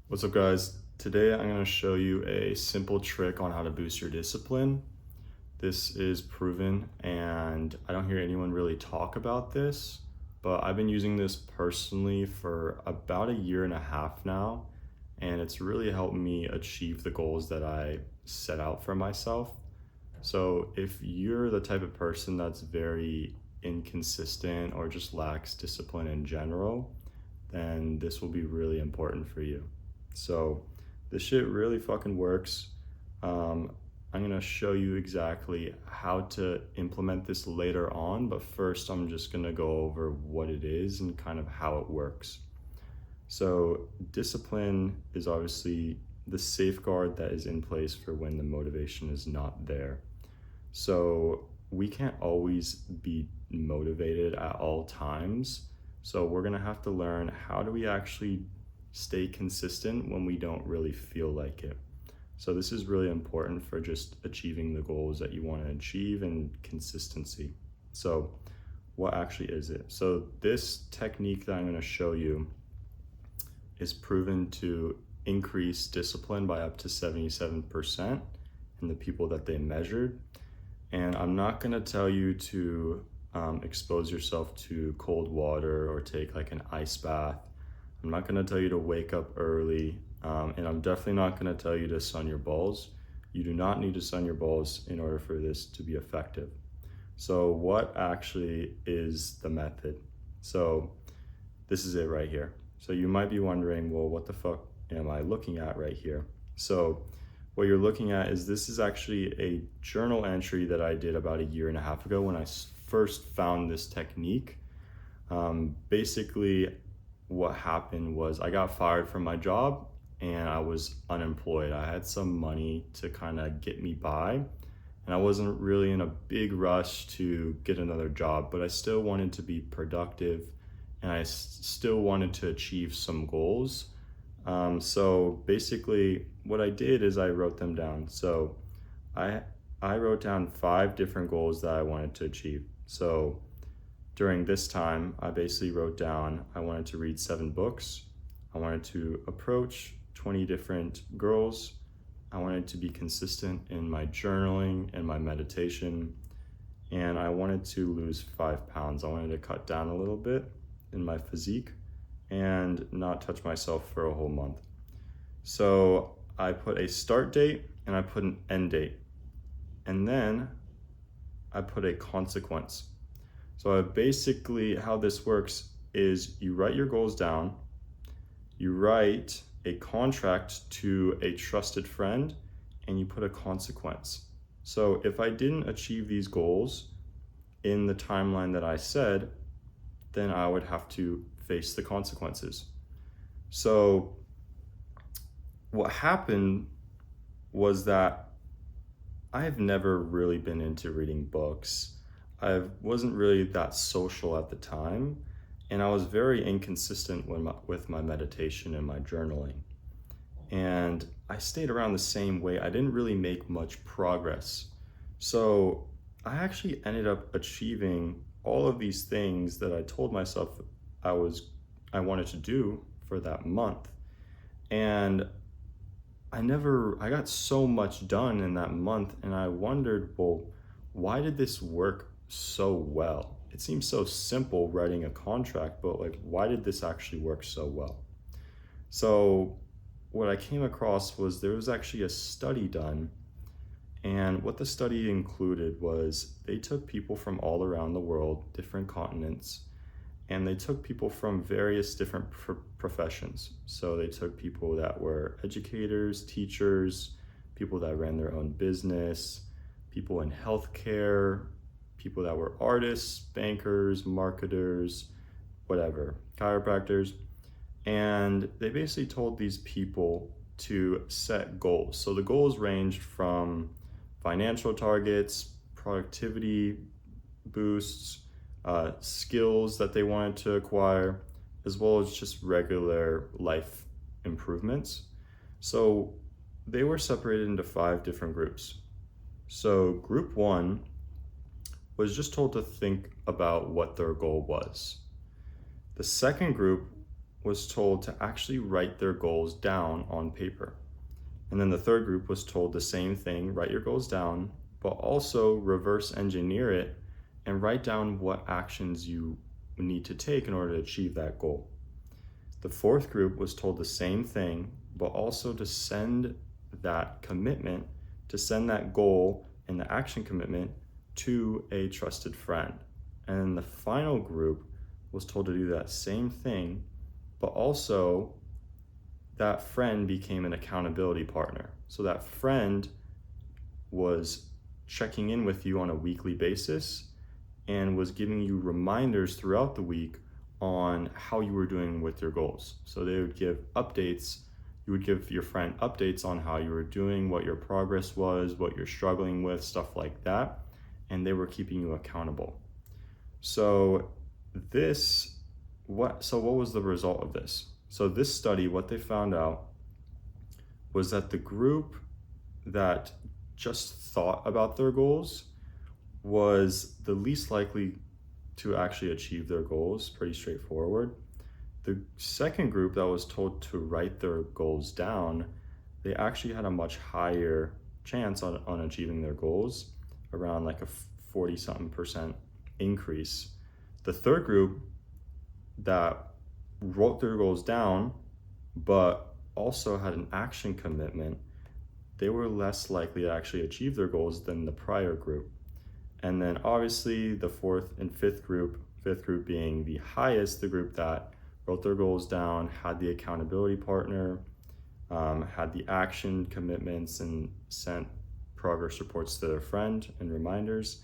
What's up, guys? Today I'm going to show you a simple trick on how to boost your discipline. This is proven, and I don't hear anyone really talk about this, but I've been using this personally for about a year and a half now, and it's really helped me achieve the goals that I set out for myself. So if you're the type of person that's very inconsistent or just lacks discipline in general, then this will be really important for you. So this shit really fucking works. I'm gonna show you exactly how to implement this later on, but first I'm just gonna go over what it is and kind of how it works. So discipline is obviously the safeguard that is in place for when the motivation is not there. So we can't always be motivated at all times. So we're gonna have to learn, how do we actually stay consistent when we don't really feel like it? So this is really important for just achieving the goals that you want to achieve and consistency. So what actually is it? So this technique that I'm going to show you is proven to increase discipline by up to 77% in the people that they measured. And I'm not going to tell you to expose yourself to cold water or take like an ice bath. I'm not going to tell you to wake up early. And I'm definitely not going to tell you to sun your balls. You do not need to sun your balls in order for this to be effective. So what actually is the method? So this is it right here. So you might be wondering, well, what the fuck am I looking at right here? So what you're looking at is, this is actually a journal entry that I did about a year and a half ago when I first found this technique. Basically, what happened was I got fired from my job and I was unemployed. I had some money to kind of get me by, and I wasn't really in a big rush to get another job, but I still wanted to be productive and I still wanted to achieve some goals. So basically what I did is I wrote them down. So I wrote down 5 different goals that I wanted to achieve. So during this time, I basically wrote down, I wanted to read 7 books. I wanted to approach 20 different girls. I wanted to be consistent in my journaling and my meditation. And I wanted to lose 5 pounds. I wanted to cut down a little bit in my physique and not touch myself for a whole month. So I put a start date and I put an end date. And then I put a consequence. So basically how this works is, you write your goals down, you write a contract to a trusted friend, and you put a consequence. So if I didn't achieve these goals in the timeline that I said, then I would have to face the consequences. So what happened was that I've never really been into reading books. I wasn't really that social at the time, and I was very inconsistent with my meditation and my journaling. And I stayed around the same way. I didn't really make much progress. So I actually ended up achieving all of these things that I told myself I wanted to do for that month. And I got so much done in that month, and I wondered, well, why did this work so well? It seems so simple writing a contract, but like, why did this actually work so well? So what I came across was, there was actually a study done, and what the study included was, they took people from all around the world, different continents, and they took people from various different professions. So they took people that were educators, teachers, people that ran their own business, people in healthcare, people that were artists, bankers, marketers, whatever, chiropractors. And they basically told these people to set goals. So the goals ranged from financial targets, productivity boosts, skills that they wanted to acquire, as well as just regular life improvements. So they were separated into 5 different groups. So group 1 was just told to think about what their goal was. The second group was told to actually write their goals down on paper. And then the third group was told the same thing, write your goals down, but also reverse engineer it and write down what actions you need to take in order to achieve that goal. The fourth group was told the same thing, but also to send that commitment, to send that goal and the action commitment to a trusted friend. And the final group was told to do that same thing, but also that friend became an accountability partner. So that friend was checking in with you on a weekly basis and was giving you reminders throughout the week on how you were doing with your goals. So they would give updates. You would give your friend updates on how you were doing, what your progress was, what you're struggling with, stuff like that. And they were keeping you accountable. So what was the result of this? So this study, what they found out was that the group that just thought about their goals was the least likely to actually achieve their goals. Pretty straightforward. The second group that was told to write their goals down, they actually had a much higher chance on achieving their goals, around like a 40-something% increase. The third group that wrote their goals down, but also had an action commitment, they were less likely to actually achieve their goals than the prior group. And then obviously the fourth group being the highest, the group that wrote their goals down, had the accountability partner, had the action commitments and sent progress reports to their friend and reminders,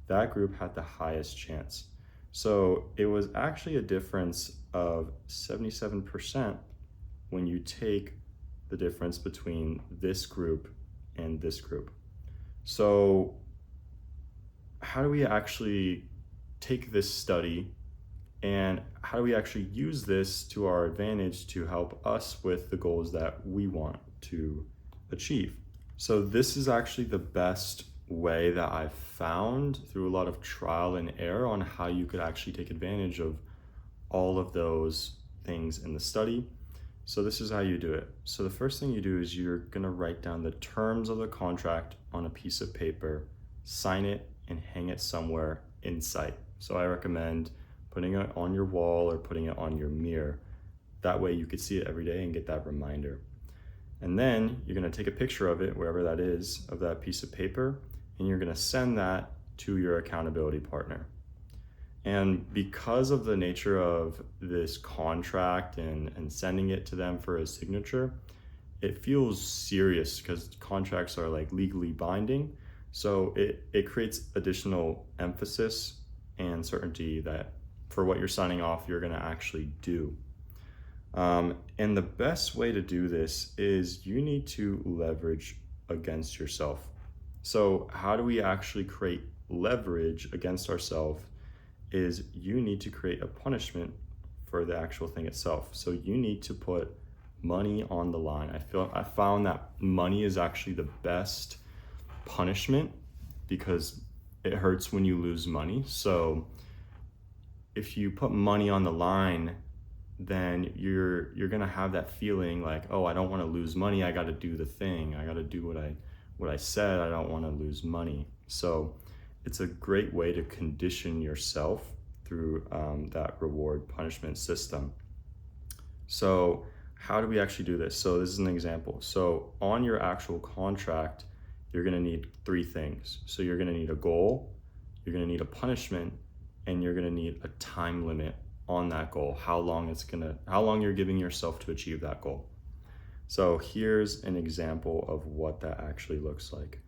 that group had the highest chance. So it was actually a difference of 77% when you take the difference between this group and this group. So how do we actually take this study and how do we actually use this to our advantage to help us with the goals that we want to achieve? So this is actually the best way that I've found through a lot of trial and error on how you could actually take advantage of all of those things in the study. So this is how you do it. So the first thing you do is you're gonna write down the terms of the contract on a piece of paper, sign it, and hang it somewhere in sight. So I recommend putting it on your wall or putting it on your mirror. That way you could see it every day and get that reminder. And then you're gonna take a picture of it, wherever that is, of that piece of paper, and you're gonna send that to your accountability partner. And because of the nature of this contract and sending it to them for a signature, it feels serious because contracts are like legally binding. So it creates additional emphasis and certainty that for what you're signing off, you're gonna actually do. And the best way to do this is you need to leverage against yourself. So how do we actually create leverage against ourselves is you need to create a punishment for the actual thing itself. So you need to put money on the line. I found that money is actually the best punishment because it hurts when you lose money. So if you put money on the line, then you're gonna have that feeling like, oh, I don't want to lose money. I got to do the thing. I got to do what I said. I don't want to lose money. So it's a great way to condition yourself through that reward punishment system. So how do we actually do this? So this is an example. So on your actual contract, you're gonna need 3 things. So you're gonna need a goal, you're gonna need a punishment, and you're gonna need a time limit on that goal, how long you're giving yourself to achieve that goal. So here's an example of what that actually looks like.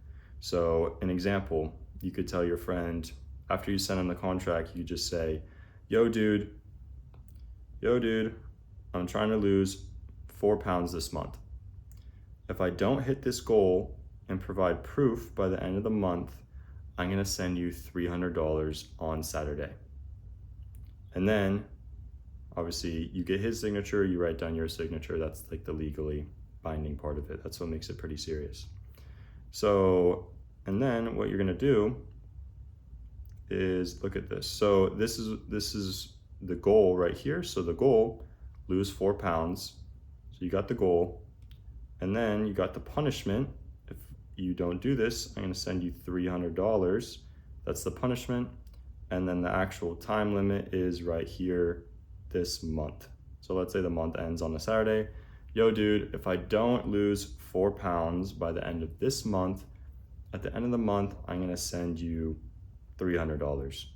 So an example, you could tell your friend, after you send them the contract, you just say, yo dude, I'm trying to lose 4 pounds this month. If I don't hit this goal and provide proof by the end of the month, I'm gonna send you $300 on Saturday. And then obviously you get his signature, you write down your signature. That's like the legally binding part of it. That's what makes it pretty serious. So, and then what you're gonna do is look at this. So this is the goal right here. So the goal, lose 4 pounds. So you got the goal. And then you got the punishment. If you don't do this, I'm gonna send you $300. That's the punishment. And then the actual time limit is right here this month. So let's say the month ends on a Saturday. Yo, dude, if I don't lose 4 pounds by the end of this month, at the end of the month, I'm gonna send you $300.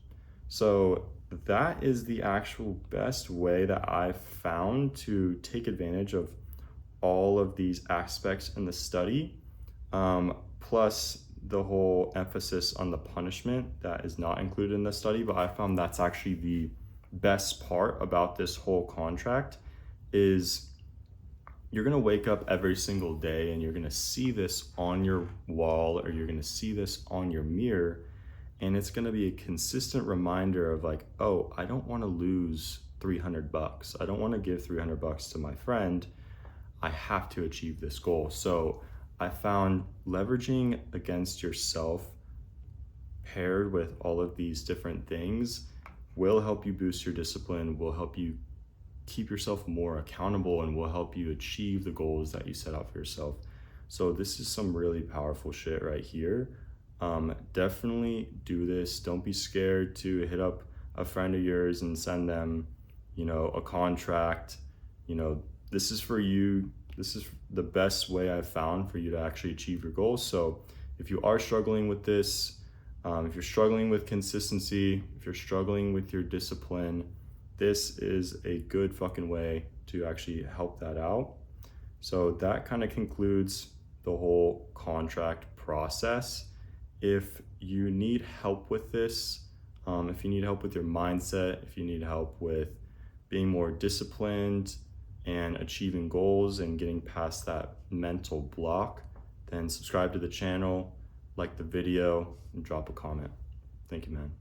So that is the actual best way that I've found to take advantage of all of these aspects in the study, plus the whole emphasis on the punishment that is not included in the study. But I found that's actually the best part about this whole contract is you're gonna wake up every single day and you're gonna see this on your wall or you're gonna see this on your mirror, and it's gonna be a consistent reminder of like, oh, I don't wanna lose $300. I don't wanna give $300 to my friend. I have to achieve this goal. So I found leveraging against yourself paired with all of these different things will help you boost your discipline, will help you keep yourself more accountable, and will help you achieve the goals that you set out for yourself. So this is some really powerful shit right here. Definitely do this. Don't be scared to hit up a friend of yours and send them, a contract. This is for you. This is the best way I've found for you to actually achieve your goals. So if you are struggling with this, if you're struggling with consistency, if you're struggling with your discipline, this is a good fucking way to actually help that out. So that kind of concludes the whole contract process. If you need help with this, if you need help with your mindset, if you need help with being more disciplined and achieving goals and getting past that mental block, then subscribe to the channel, like the video, and drop a comment. Thank you, man.